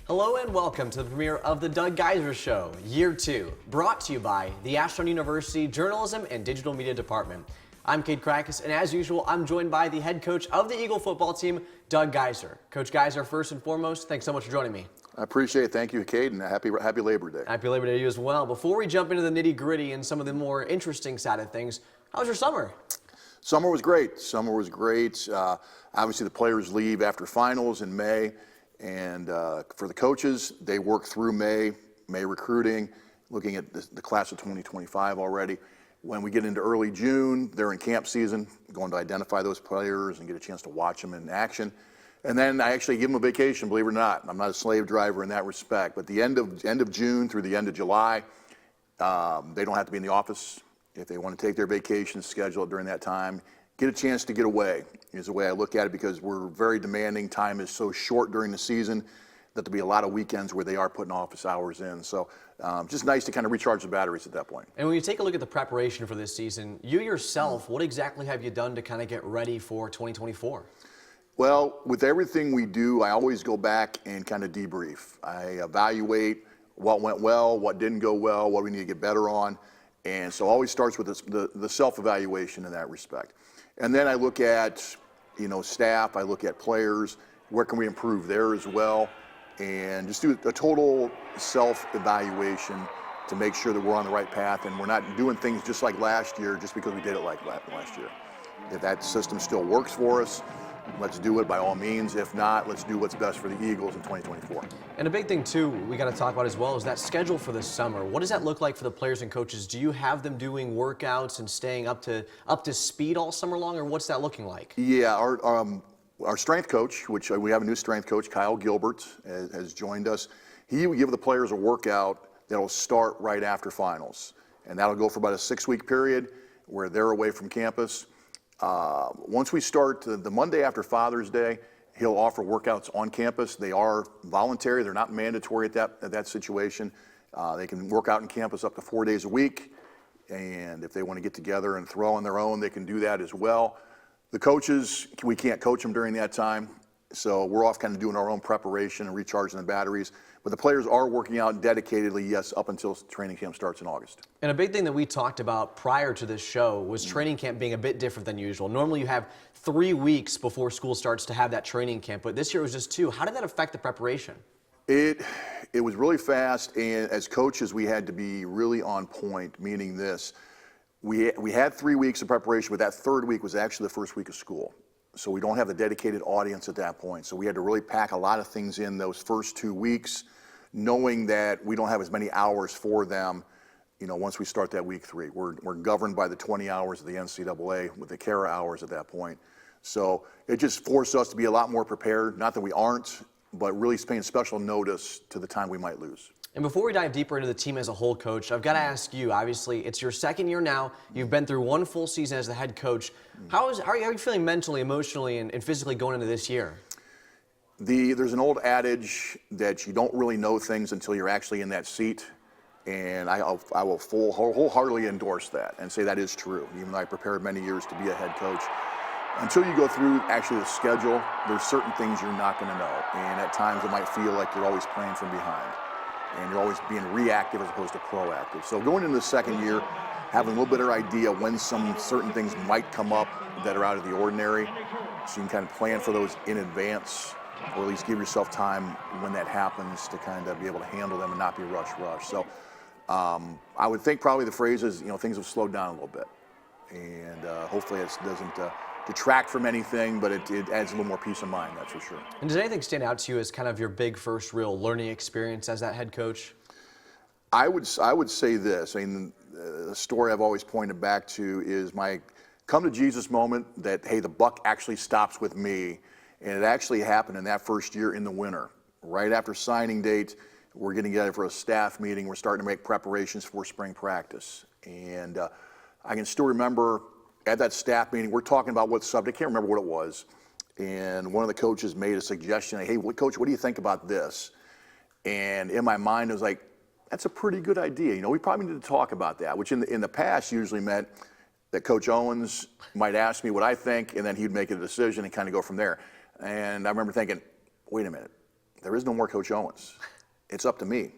Hello and welcome to the premiere of the Doug Geiser Show, Year 2, brought to you by the Ashland University Journalism and Digital Media Department. I'm Cade Krakis, and as usual, I'm joined by the head coach of the Eagle football team, Doug Geiser. Coach Geiser, first and foremost, thanks so much for joining me. I appreciate it. Thank you, Cade, and happy Labor Day. Happy Labor Day to you as well. Before we jump into the nitty-gritty and some of the more interesting side of things, how was your summer? Summer was great. Obviously, the players leave after finals in May, and for the coaches, they work through May recruiting, looking at the class of 2025 already. When we get into early June, they're in camp season, going to identify those players and get a chance to watch them in action. And then I actually give them a vacation, believe it or not. I'm not a slave driver in that respect. But the end of June through the end of July, they don't have to be in the office. If they want to take their vacation, schedule it during that time. Get a chance to get away is the way I look at it, because we're very demanding. Time is so short during the season that there'll be a lot of weekends where they are putting office hours in. So just nice to kind of recharge the batteries at that point. And when you take a look at the preparation for this season, you yourself, what exactly have you done to kind of get ready for 2024? Well, with everything we do, I always go back and kind of debrief. I evaluate what went well, what didn't go well, what we need to get better on. And so it always starts with the self-evaluation in that respect. And then I look at, staff, I look at players, where can we improve there as well, and just do a total self-evaluation to make sure that we're on the right path and we're not doing things just like last year just because we did it like last year. If that system still works for us, let's do it by all means. If not, let's do what's best for the Eagles in 2024. And a big thing, too, we got to talk about as well is that schedule for this summer. What does that look like for the players and coaches? Do you have them doing workouts and staying up to speed all summer long, or what's that looking like? Yeah, our strength coach, which we have a new strength coach, Kyle Gilbert, has joined us. He will give the players a workout that'll start right after finals. And that'll go for about a 6-week period where they're away from campus. Once we start the Monday after Father's Day, he'll offer workouts on campus. They are voluntary. They're not mandatory at that situation. They can work out on campus up to 4 days a week. And if they want to get together and throw on their own, they can do that as well. The coaches, we can't coach them during that time. So we're off kind of doing our own preparation and recharging the batteries. But the players are working out dedicatedly, yes, up until training camp starts in August. And a big thing that we talked about prior to this show was training camp being a bit different than usual. Normally you have 3 weeks before school starts to have that training camp, but this year it was just 2. How did that affect the preparation? It was really fast, and as coaches we had to be really on point, meaning this. We had 3 weeks of preparation, but that 3rd week was actually the first week of school. So we don't have the dedicated audience at that point. So we had to really pack a lot of things in those first 2 weeks, knowing that we don't have as many hours for them, once we start that week 3. We're governed by the 20 hours of the NCAA with the CARA hours at that point. So it just forced us to be a lot more prepared, not that we aren't, but really paying special notice to the time we might lose. And before we dive deeper into the team as a whole, Coach, I've got to ask you, obviously, it's your 2nd year now. You've been through 1 full season as the head coach. How are you feeling mentally, emotionally, and physically going into this year? There's an old adage that you don't really know things until you're actually in that seat. And I will wholeheartedly endorse that and say that is true, even though I prepared many years to be a head coach. Until you go through actually the schedule, there's certain things you're not going to know. And at times it might feel like you're always playing from behind. And you're always being reactive as opposed to proactive. So going into the 2nd year, having a little better idea when some certain things might come up that are out of the ordinary, so you can kind of plan for those in advance, or at least give yourself time when that happens to kind of be able to handle them and not be rush. So I would think probably the phrase is, things have slowed down a little bit. And hopefully it doesn't detract from anything, but it adds a little more peace of mind, that's for sure. And does anything stand out to you as kind of your big first real learning experience as that head coach? I would say this. The story I've always pointed back to is my come to Jesus moment that, hey, the buck actually stops with me. And it actually happened in that first year in the winter. Right after signing date, we're getting together for a staff meeting. We're starting to make preparations for spring practice. And I can still remember at that staff meeting, we're talking about what subject, I can't remember what it was. And one of the coaches made a suggestion, hey, Coach, what do you think about this? And in my mind, I was like, that's a pretty good idea. We probably need to talk about that, which in the past usually meant that Coach Owens might ask me what I think, and then he'd make a decision and kind of go from there. And I remember thinking, wait a minute, there is no more Coach Owens. It's up to me.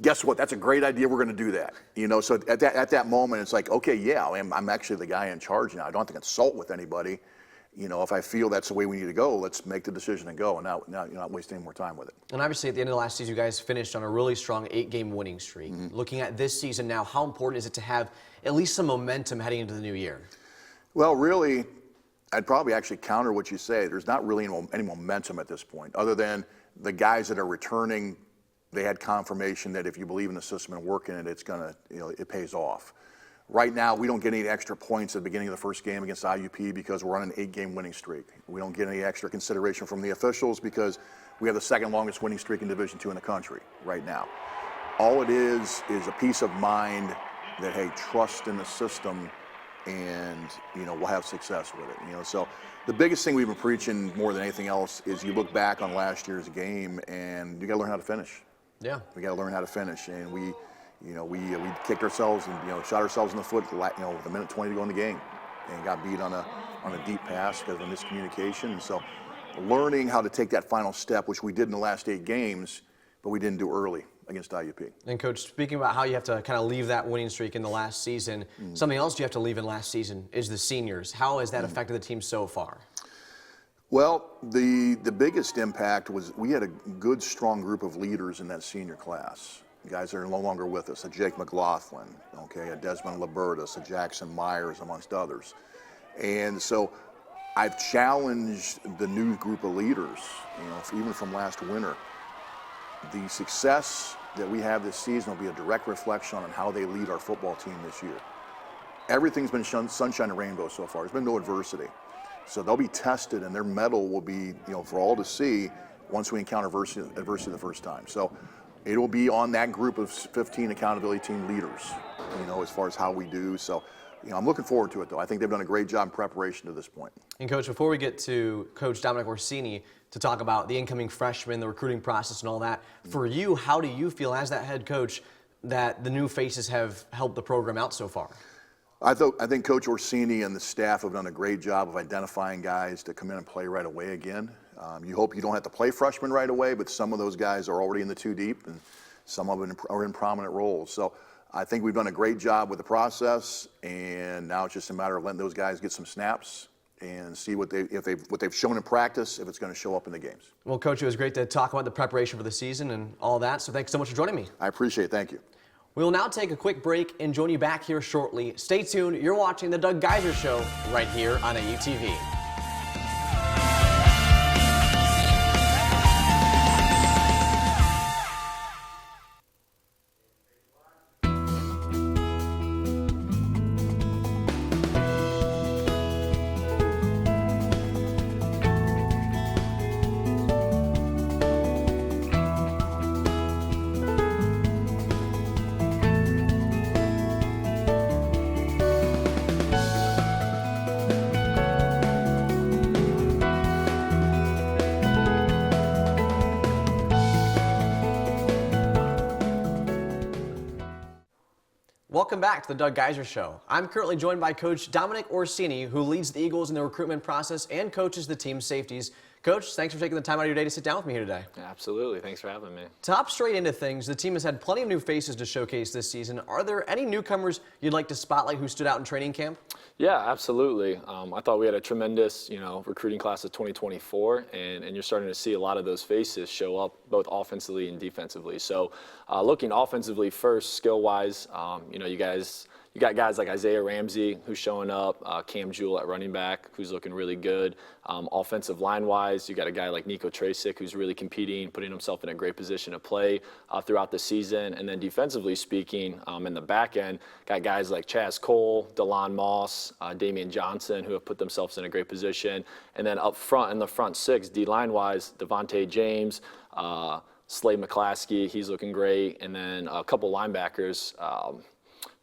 Guess what? That's a great idea. We're going to do that. You know, so at that moment, it's like, okay, yeah, I'm actually the guy in charge now. I don't have to consult with anybody. You know, if I feel that's the way we need to go, let's make the decision and go, and now you're not wasting any more time with it. And obviously, at the end of the last season, you guys finished on a really strong 8-game winning streak. Looking at this season now, how important is it to have at least some momentum heading into the new year? Well, really, I'd probably actually counter what you say. There's not really any momentum at this point, other than the guys that are returning. They had confirmation that if you believe in the system and work in it, it's gonna, you know, it pays off. Right now, we don't get any extra points at the beginning of the first game against IUP because we're on an 8-game winning streak. We don't get any extra consideration from the officials because we have the second longest winning streak in Division II in the country right now. All it is a peace of mind that, hey, trust in the system, and, you know, we'll have success with it. You know, so the biggest thing we've been preaching more than anything else is you look back on last year's game and you got to learn how to finish. Yeah. We got to learn how to finish, and we kicked ourselves and, you know, shot ourselves in the foot, you know, with a minute 20 to go in the game, and got beat on a deep pass because of a miscommunication. And so, learning how to take that final step, which we did in the last 8 games, but we didn't do early against IUP. And Coach, speaking about how you have to kind of leave that winning streak in the last season, something else you have to leave in last season is the seniors. How has that affected the team so far? Well, the biggest impact was we had a good, strong group of leaders in that senior class. Guys that are no longer with us, a Jake McLaughlin, okay, a Desmond Libertus, a Jackson Myers, amongst others. And so I've challenged the new group of leaders, you know, even from last winter. The success that we have this season will be a direct reflection on how they lead our football team this year. Everything's been sunshine and rainbow so far. There's been no adversity. So they'll be tested, and their mettle will be, you know, for all to see once we encounter adversity the first time. So it will be on that group of 15 accountability team leaders, you know, as far as how we do. So, you know, I'm looking forward to it, though. I think they've done a great job in preparation to this point. And Coach, before we get to Coach Dominic Orsini to talk about the incoming freshmen, the recruiting process and all that, for you, how do you feel as that head coach that the new faces have helped the program out so far? I think Coach Orsini and the staff have done a great job of identifying guys to come in and play right away again. You hope you don't have to play freshmen right away, but some of those guys are already in the 2 deep, and some of them are in prominent roles. So I think we've done a great job with the process, and now it's just a matter of letting those guys get some snaps and see what they've shown in practice, if it's going to show up in the games. Well, Coach, it was great to talk about the preparation for the season and all that, so thanks so much for joining me. I appreciate it. Thank you. We will now take a quick break and join you back here shortly. Stay tuned. You're watching The Doug Geiser Show right here on AUTV. Welcome back to the Doug Geiser Show. I'm currently joined by Coach Dominic Orsini, who leads the Eagles in the recruitment process and coaches the team's safeties. Coach, thanks for taking the time out of your day to sit down with me here today. Absolutely. Thanks for having me. To hop straight into things, the team has had plenty of new faces to showcase this season. Are there any newcomers you'd like to spotlight who stood out in training camp? Yeah, absolutely. I thought we had a tremendous, recruiting class of 2024, and you're starting to see a lot of those faces show up both offensively and defensively. So, looking offensively first, skill-wise, you got guys like Isaiah Ramsey, who's showing up, Cam Jewell at running back, who's looking really good. Offensive line-wise, you got a guy like Nico Trasick, who's really competing, putting himself in a great position to play throughout the season. And then defensively speaking, in the back end, got guys like Chaz Cole, DeLon Moss, Damian Johnson, who have put themselves in a great position. And then up front, in the front six, D-line-wise, Devontae James, Slade McClaskey, he's looking great. And then a couple linebackers,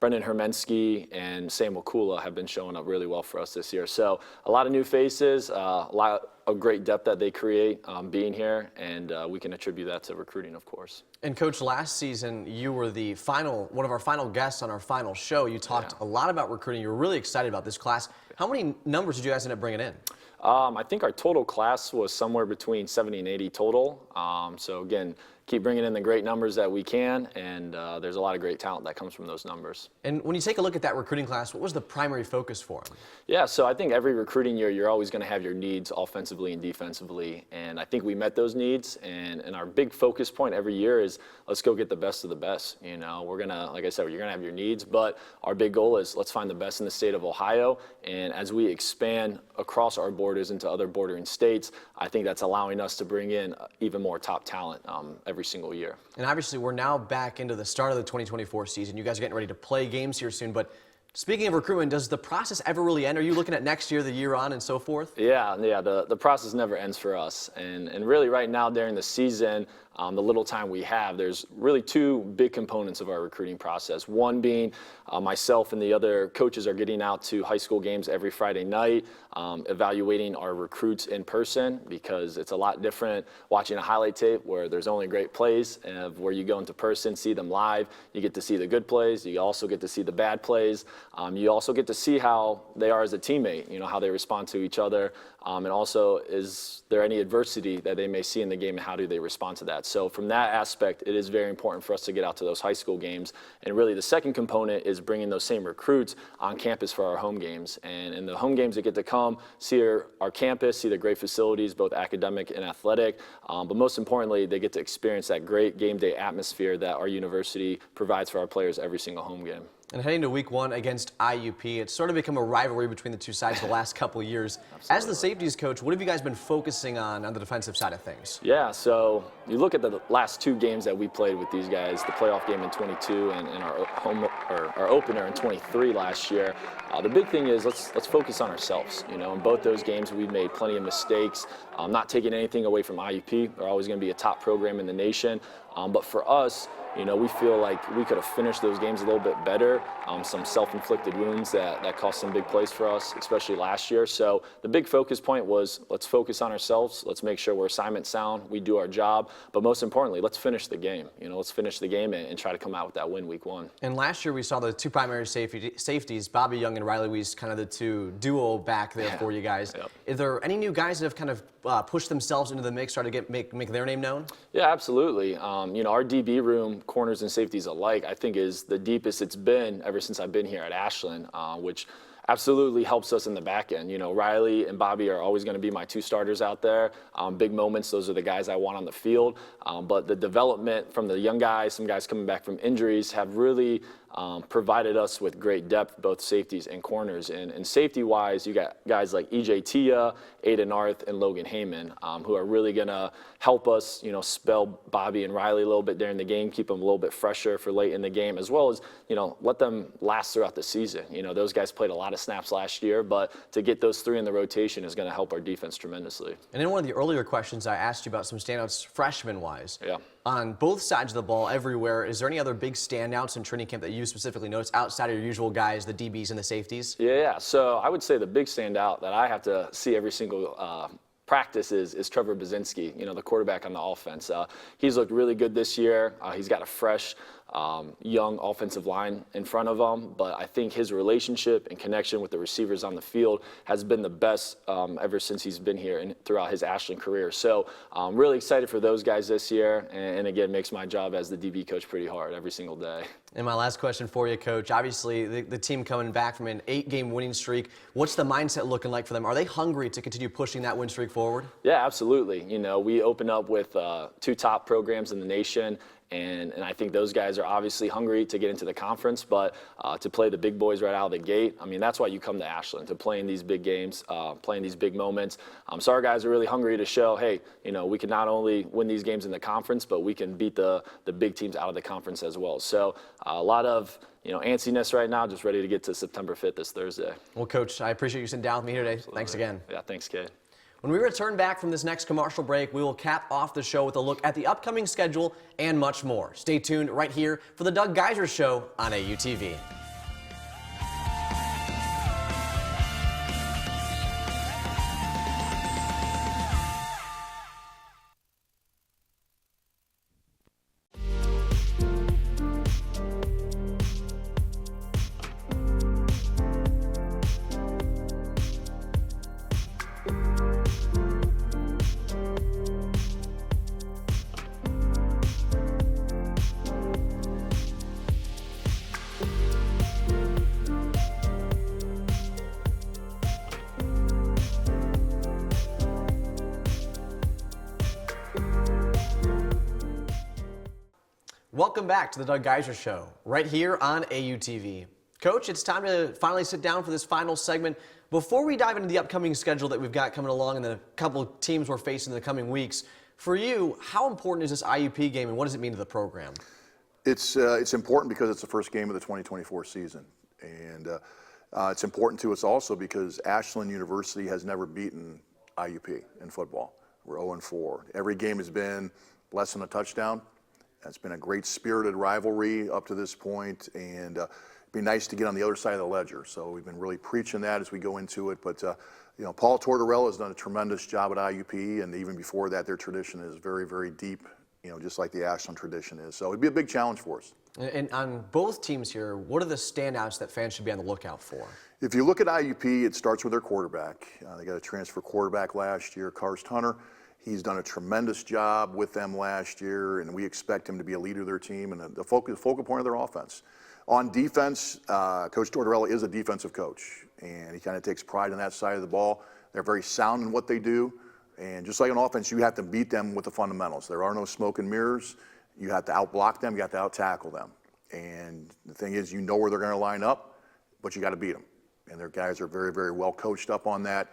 Brendan Hermensky and Samuel Kula have been showing up really well for us this year. So a lot of new faces, a lot of great depth that they create being here, and we can attribute that to recruiting, of course. And Coach, last season you were one of our final guests on our final show. You talked a lot about recruiting. You were really excited about this class. How many numbers did you guys end up bringing in? I think our total class was somewhere between 70 and 80 total. So again, keep bringing in the great numbers that we can, and there's a lot of great talent that comes from those numbers. And when you take a look at that recruiting class, what was the primary focus for them? Yeah, so I think every recruiting year, you're always going to have your needs offensively and defensively, and I think we met those needs, and our big focus point every year is let's go get the best of the best. You know, we're going to, like I said, you're going to have your needs, but our big goal is let's find the best in the state of Ohio, and as we expand across our borders into other bordering states, I think that's allowing us to bring in even more top talent every single year. And obviously, we're now back into the start of the 2024 season. You guys are getting ready to play games here soon, but speaking of recruitment, does the process ever really end? Are you looking at next year, the year on, and so forth? Yeah, the process never ends for us. And really right now during the season, the little time we have, there's really two big components of our recruiting process. One being myself and the other coaches are getting out to high school games every Friday night, evaluating our recruits in person, because it's a lot different watching a highlight tape where there's only great plays, and where you go into person, see them live, you get to see the good plays, you also get to see the bad plays, you also get to see how they are as a teammate, you know, how they respond to each other, and also is there any adversity that they may see in the game and how do they respond to that. So from that aspect, it is very important for us to get out to those high school games. And really the second component is bringing those same recruits on campus for our home games. And in the home games, they get to come, see our campus, see the great facilities, both academic and athletic. But most importantly, they get to experience that great game day atmosphere that our university provides for our players every single home game. And heading to week one against IUP, it's sort of become a rivalry between the two sides the last couple of years. As the safeties coach, what have you guys been focusing on the defensive side of things? Yeah, so you look at the last two games that we played with these guys, the playoff game in 22 and our opener in 23 last year. The big thing is let's focus on ourselves. You know, in both those games, we've made plenty of mistakes. Not taking anything away from IUP. They're always going to be a top program in the nation. But for us, you know, we feel like we could have finished those games a little bit better. Some self-inflicted wounds that cost some big plays for us, especially last year. So the big focus point was let's focus on ourselves. Let's make sure we're assignment sound. We do our job. But most importantly, let's finish the game. You know, let's finish the game and try to come out with that win week one. And last year we saw the two primary safeties, Bobby Young and Riley Weiss, kind of the two duo back there for you guys. Yep. Is there any new guys that have kind of pushed themselves into the mix, try to make their name known? Yeah, absolutely. You know, our DB room, corners and safeties alike, I think is the deepest it's been ever since I've been here at Ashland, which absolutely helps us in the back end. You know, Riley and Bobby are always going to be my two starters out there. Big moments, those are the guys I want on the field. But the development from the young guys, some guys coming back from injuries, have really provided us with great depth, both safeties and corners. And safety-wise, you got guys like E.J. Tia, Aiden Arth, and Logan Heyman, who are really going to help us, you know, spell Bobby and Riley a little bit during the game, keep them a little bit fresher for late in the game, as well as, you know, let them last throughout the season. You know, those guys played a lot of snaps last year, but to get those three in the rotation is going to help our defense tremendously. And in one of the earlier questions, I asked you about some standouts freshman-wise. Yeah. On both sides of the ball, everywhere, is there any other big standouts in training camp that you specifically noticed outside of your usual guys, the DBs and the safeties? Yeah. So I would say the big standout that I have to see every single practice is Trevor Bazinski, you know, the quarterback on the offense. He's looked really good this year. He's got a fresh, young offensive line in front of him, but I think his relationship and connection with the receivers on the field has been the best ever since he's been here and throughout his Ashland career. So I'm really excited for those guys this year, and again, makes my job as the DB coach pretty hard every single day. And my last question for you, Coach. Obviously, the team coming back from an 8-game winning streak, what's the mindset looking like for them? Are they hungry to continue pushing that win streak forward? Yeah, absolutely. You know, we open up with two top programs in the nation, and I think those guys are obviously hungry to get into the conference, but to play the big boys right out of the gate, I mean, that's why you come to Ashland, to play in these big games, playing these big moments. So our guys are really hungry to show, hey, you know, we can not only win these games in the conference, but we can beat the big teams out of the conference as well. So a lot of, you know, antsiness right now, just ready to get to September 5th this Thursday. Well, Coach, I appreciate you sitting down with me here today. Absolutely. Thanks again. Yeah, thanks, Kate. When we return back from this next commercial break, we will cap off the show with a look at the upcoming schedule and much more. Stay tuned right here for the Doug Geiser Show on AUTV. Welcome back to the Doug Geiser Show, right here on AUTV. Coach, it's time to finally sit down for this final segment. Before we dive into the upcoming schedule that we've got coming along and the couple of teams we're facing in the coming weeks, for you, how important is this IUP game and what does it mean to the program? It's important because it's the first game of the 2024 season. And it's important to us also because Ashland University has never beaten IUP in football. We're 0-4. Every game has been less than a touchdown. It's been a great spirited rivalry up to this point, and it'd be nice to get on the other side of the ledger. So we've been really preaching that as we go into it. But Paul Tortorella has done a tremendous job at IUP, and even before that, their tradition is very, very deep. Just like the Ashland tradition is. So it'd be a big challenge for us. And on both teams here, what are the standouts that fans should be on the lookout for? If you look at IUP, it starts with their quarterback. They got a transfer quarterback last year, Karst Hunter. He's done a tremendous job with them last year, and we expect him to be a leader of their team and the focal point of their offense. On defense, Coach Tortorella is a defensive coach, and he kind of takes pride in that side of the ball. They're very sound in what they do, and just like on offense, you have to beat them with the fundamentals. There are no smoke and mirrors. You have to outblock them. You have to out-tackle them. And the thing is, where they're going to line up, but you got to beat them. And their guys are very, very well coached up on that.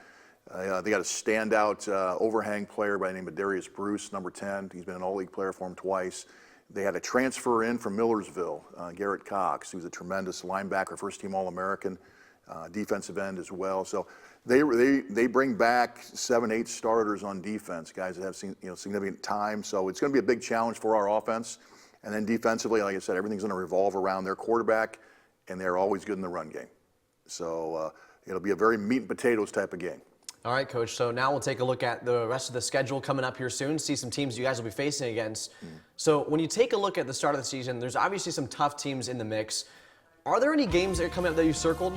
They got a standout overhang player by the name of Darius Bruce, number 10. He's been an all-league player for them twice. They had a transfer in from Millersville, Garrett Cox, who's a tremendous linebacker, first-team All-American, defensive end as well. So they bring back 7-8 starters on defense, guys that have seen significant time. So it's going to be a big challenge for our offense. And then defensively, like I said, everything's going to revolve around their quarterback, and they're always good in the run game. So it'll be a very meat and potatoes type of game. All right, Coach, so now we'll take a look at the rest of the schedule coming up here soon, see some teams you guys will be facing against. So when you take a look at the start of the season, there's obviously some tough teams in the mix. Are there any games that are coming up that you circled?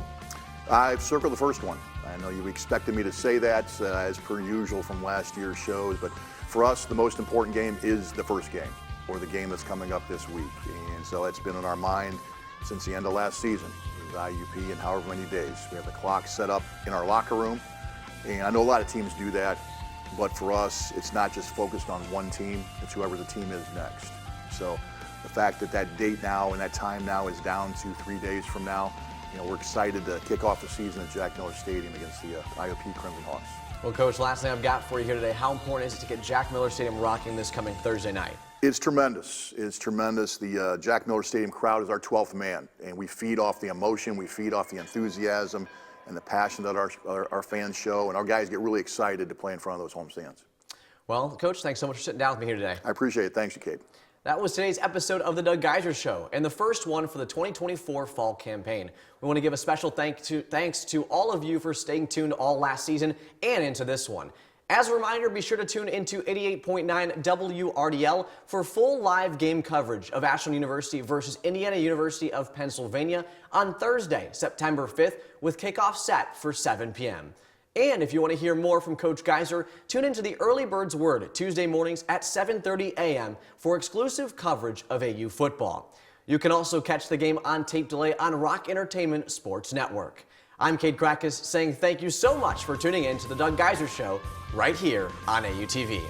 I've circled the first one. I know you expected me to say that as per usual from last year's shows, but for us, the most important game is the first game, or the game that's coming up this week. And so it's been on our mind since the end of last season. It was IUP in however many days. We have the clock set up in our locker room. And I know a lot of teams do that, but for us, it's not just focused on one team, it's whoever the team is next. So the fact that that date now and that time now is down to 3 days from now, we're excited to kick off the season at Jack Miller Stadium against the IOP Crimson Hawks. Well, Coach, last thing I've got for you here today, how important is it to get Jack Miller Stadium rocking this coming Thursday night? It's tremendous. It's tremendous. The Jack Miller Stadium crowd is our 12th man, and we feed off the emotion, we feed off the enthusiasm, and the passion that our fans show, and our guys get really excited to play in front of those home stands. Well, Coach, thanks so much for sitting down with me here today. I appreciate it. Thanks, you, Kate. That was today's episode of the Doug Geiser Show, and the first one for the 2024 fall campaign. We want to give a special thanks to all of you for staying tuned all last season and into this one. As a reminder, be sure to tune into 88.9 WRDL for full live game coverage of Ashland University versus Indiana University of Pennsylvania on Thursday, September 5th, with kickoff set for 7 p.m. And if you want to hear more from Coach Geiser, tune into the Early Birds Word Tuesday mornings at 7:30 a.m. for exclusive coverage of AU football. You can also catch the game on tape delay on Rock Entertainment Sports Network. I'm Cade Krackus saying thank you so much for tuning in to the Doug Geiser Show right here on AUTV.